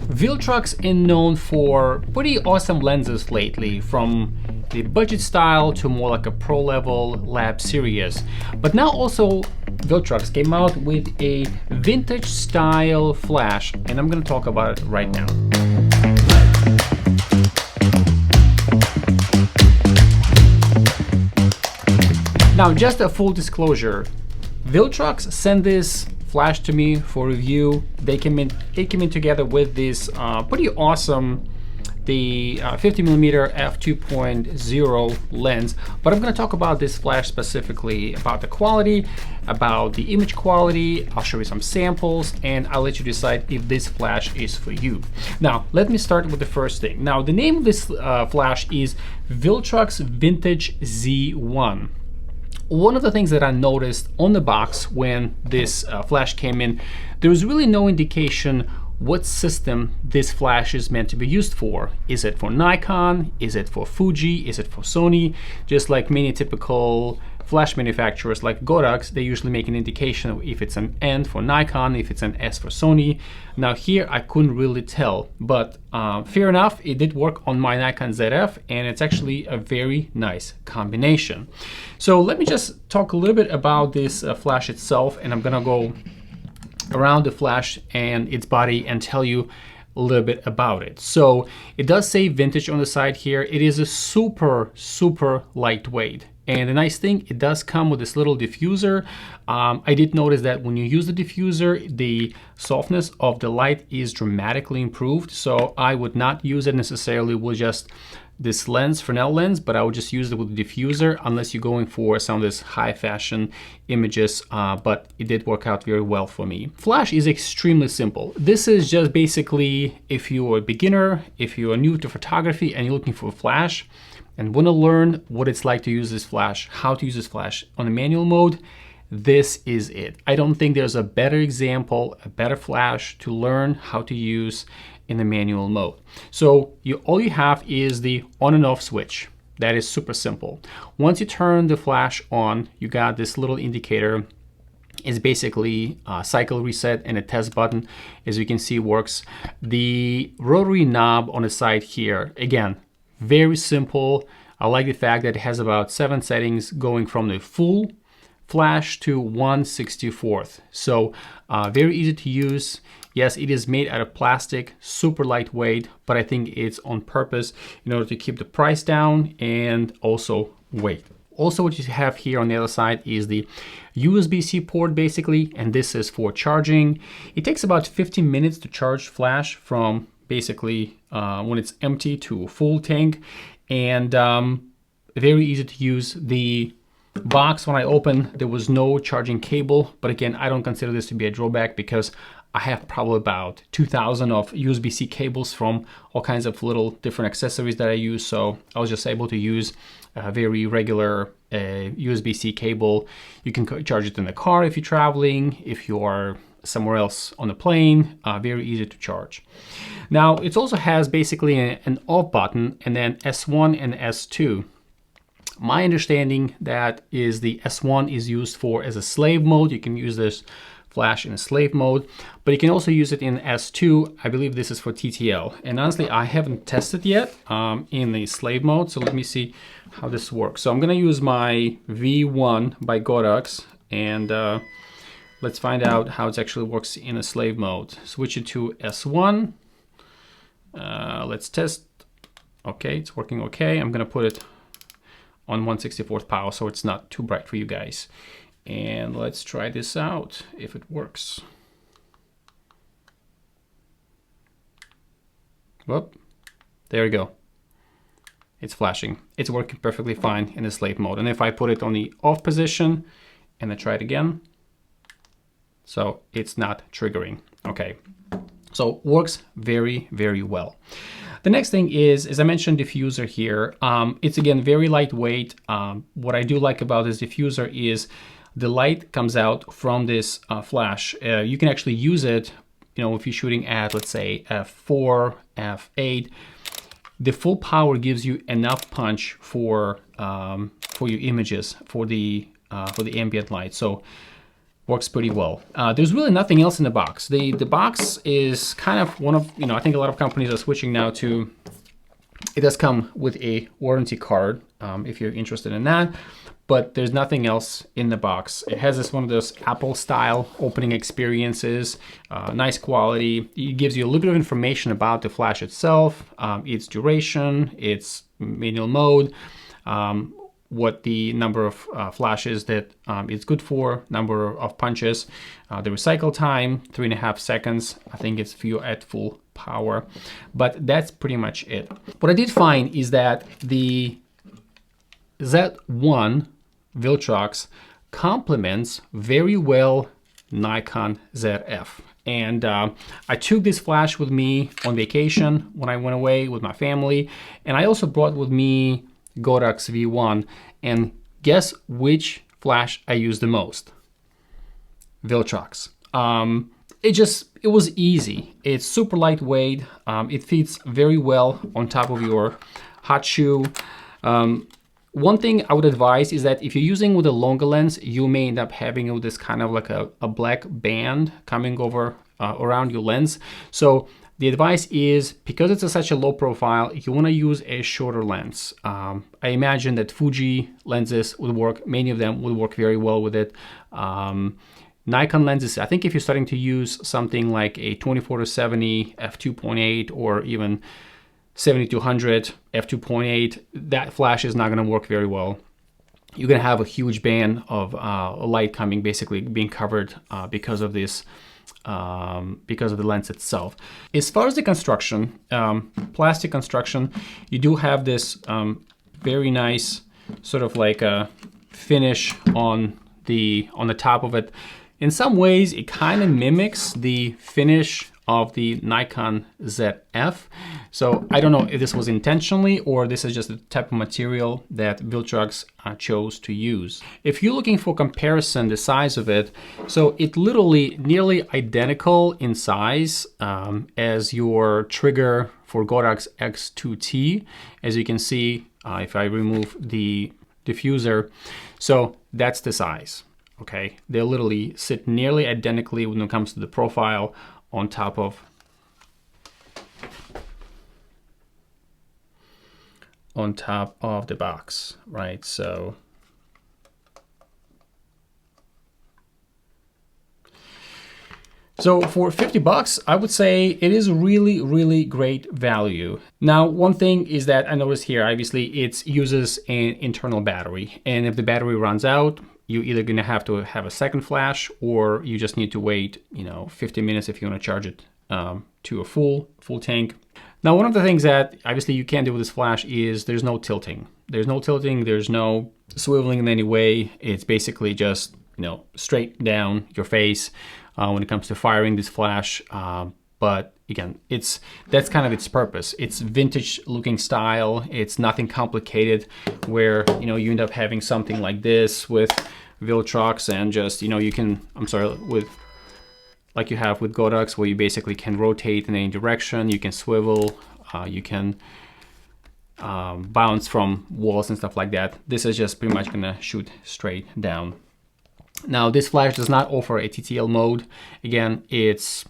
Viltrox is known for pretty awesome lenses lately, from the budget style to more like a pro level lab series. But now also Viltrox came out with a vintage style flash, and I'm going to talk about it right now. Now, just a full disclosure, Viltrox sent this flash to me for review. It came in together with this pretty awesome, the 50mm f2.0 lens. But I'm going to talk about this flash specifically, about the quality, about the image quality. I'll show you some samples, and I'll let you decide if this flash is for you. Now, let me start with the first thing. Now, the name of this flash is Viltrox Vintage Z1. One of the things that I noticed on the box when this flash came in, there was really no indication what system this flash is meant to be used for. Is it for Nikon? Is it for Fuji? Is it for Sony? Just like many typical flash manufacturers like Godox, they usually make an indication if it's an N for Nikon, if it's an S for Sony. Now here I couldn't really tell, but fair enough, it did work on my Nikon Zf, and it's actually a very nice combination. So let me just talk a little bit about this flash itself, and I'm gonna go around the flash and its body and tell you a little bit about it. So it does say vintage on the side here. It is a super lightweight. And the nice thing, it does come with this little diffuser. I did notice that when you use the diffuser, the softness of the light is dramatically improved. So I would not use it necessarily with just this lens, Fresnel lens, but I would just use it with the diffuser unless you're going for some of this high fashion images, but it did work out very well for me. Flash is extremely simple. This is just basically if you're a beginner, if you are new to photography and you're looking for a flash, and want to learn what it's like to use this flash, how to use this flash on a manual mode, this is it. I don't think there's a better example, a better flash to learn how to use in the manual mode. So all you have is the on and off switch. That is super simple. Once you turn the flash on, you got this little indicator. It's basically a cycle reset and a test button, as you can see, works. The rotary knob on the side here, again, very simple. I like the fact that it has about 7 settings going from the full flash to 1/64. So very easy to use. Yes, it is made out of plastic, super lightweight, but I think it's on purpose in order to keep the price down and also weight. Also, what you have here on the other side is the USB-C port basically, and this is for charging. It takes about 15 minutes to charge flash from basically when it's empty to full tank, and very easy to use. The box, when I opened, there was no charging cable, but again, I don't consider this to be a drawback because I have probably about 2,000 of USB-C cables from all kinds of little different accessories that I use, so I was just able to use a very regular USB-C cable. You can charge it in the car if you're traveling, if you are somewhere else on the plane, very easy to charge. Now, it also has basically an off button and then S1 and S2. My understanding that is the S1 is used for as a slave mode. You can use this flash in a slave mode, but you can also use it in S2. I believe this is for TTL. And honestly, I haven't tested yet in the slave mode. So let me see how this works. So I'm gonna use my V1 by Godox, and let's find out how it actually works in a slave mode. Switch it to S1. Let's test. Okay, it's working okay. I'm gonna put it on 1/64 power so it's not too bright for you guys. And let's try this out if it works. Whoop, there we go. It's flashing. It's working perfectly fine in the slave mode. And if I put it on the off position and I try it again, so it's not triggering. Okay, so works very well. The next thing is, as I mentioned, diffuser here. It's again very lightweight. What I do like about this diffuser is the light comes out from this flash. You can actually use it, you know, if you're shooting at, let's say, f4, f8. The full power gives you enough punch for your images, for the ambient light. So works pretty well. There's really nothing else in the box. The box is kind of one of, I think a lot of companies are switching now to, it does come with a warranty card if you're interested in that, but there's nothing else in the box. It has this one of those Apple style opening experiences, nice quality. It gives you a little bit of information about the flash itself, its duration, its manual mode, what the number of flashes that it's good for, number of punches, the recycle time, 3.5 seconds. I think it's at full power, but that's pretty much it. What I did find is that the Z1 Viltrox complements very well Nikon Zf. And I took this flash with me on vacation when I went away with my family, and I also brought with me Viltrox V1, and guess which flash I use the most? Viltrox. It was easy. It's super lightweight. It fits very well on top of your hot shoe. One thing I would advise is that if you're using with a longer lens, you may end up having this kind of like a black band coming over around your lens. So the advice is, because it's such a low profile, you want to use a shorter lens. I imagine that Fuji lenses would work, many of them would work very well with it. Nikon lenses, I think if you're starting to use something like a 24-70 f2.8 or even 70-100 f2.8, that flash is not going to work very well. You're going to have a huge band of light coming, basically being covered because of this, because of the lens itself. As far as the construction, plastic construction, you do have this very nice sort of like a finish on the top of it. In some ways, it kind of mimics the finish of the Nikon Zf. So I don't know if this was intentionally or this is just the type of material that Viltrox chose to use. If you're looking for comparison, the size of it, so it literally nearly identical in size as your trigger for Godox X2T. As you can see, if I remove the diffuser, so that's the size. Okay, they literally sit nearly identically when it comes to the profile on top of the box, right? So for 50 bucks, I would say it is really, really great value. Now, one thing is that I noticed here, obviously it uses an internal battery, and if the battery runs out, you're either gonna have to have a second flash, or you just need to wait, 50 minutes if you wanna charge it to a full tank. Now, one of the things that obviously you can't do with this flash is there's no tilting. There's no tilting, there's no swiveling in any way. It's basically just, straight down your face when it comes to firing this flash. But again, that's kind of its purpose. It's vintage looking style. It's nothing complicated where, you end up having something like this with Viltrox and just, you can, like you have with Godox, where you basically can rotate in any direction, you can swivel, you can bounce from walls and stuff like that. This is just pretty much gonna shoot straight down. Now, this flash does not offer a TTL mode. Again, it's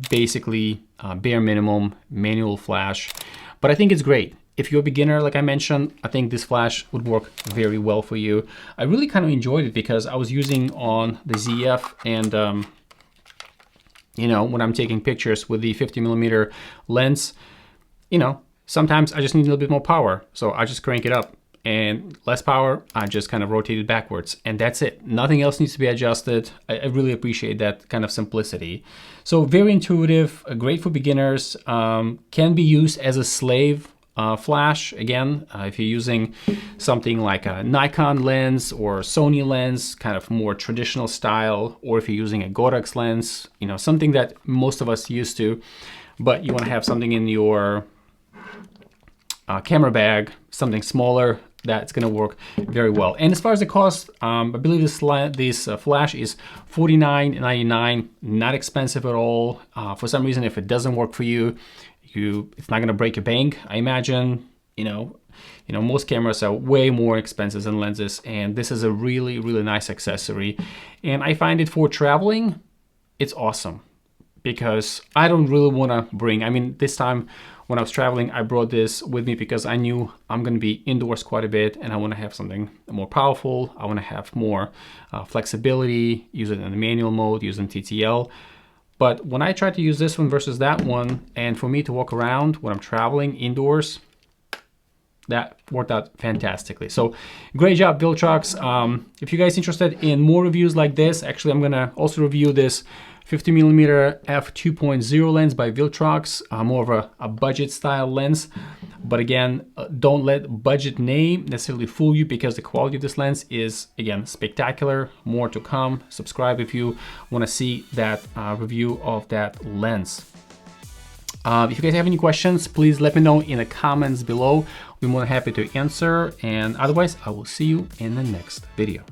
basically bare minimum manual flash, but I think it's great. If you're a beginner, like I mentioned, I think this flash would work very well for you. I really kind of enjoyed it because I was using on the ZF, and when I'm taking pictures with the 50mm lens, sometimes I just need a little bit more power. So I just crank it up, and less power, I just kind of rotate it backwards, and that's it. Nothing else needs to be adjusted. I really appreciate that kind of simplicity. So very intuitive, great for beginners, can be used as a slave flash. Again, if you're using something like a Nikon lens or Sony lens, kind of more traditional style, or if you're using a Godox lens, something that most of us used to, but you want to have something in your camera bag, something smaller, that's going to work very well. And as far as the cost, I believe this flash is $49.99, not expensive at all. For some reason, if it doesn't work for you, it's not going to break your bank, I imagine. most cameras are way more expensive than lenses, and this is a really, really nice accessory. And I find it for traveling, it's awesome, because I don't really want to bring, I mean, this time when I was traveling, I brought this with me because I knew I'm going to be indoors quite a bit and I want to have something more powerful. I want to have more flexibility, use it in the manual mode, using TTL. But when I tried to use this one versus that one, and for me to walk around when I'm traveling indoors, that worked out fantastically. So great job, Viltrox. If you guys are interested in more reviews like this, actually I'm gonna also review this 50mm f2.0 lens by Viltrox, more of a budget style lens. But again, don't let budget name necessarily fool you, because the quality of this lens is, again, spectacular. More to come. Subscribe if you want to see that review of that lens. If you guys have any questions, please let me know in the comments below. We're more than happy to answer. And otherwise, I will see you in the next video.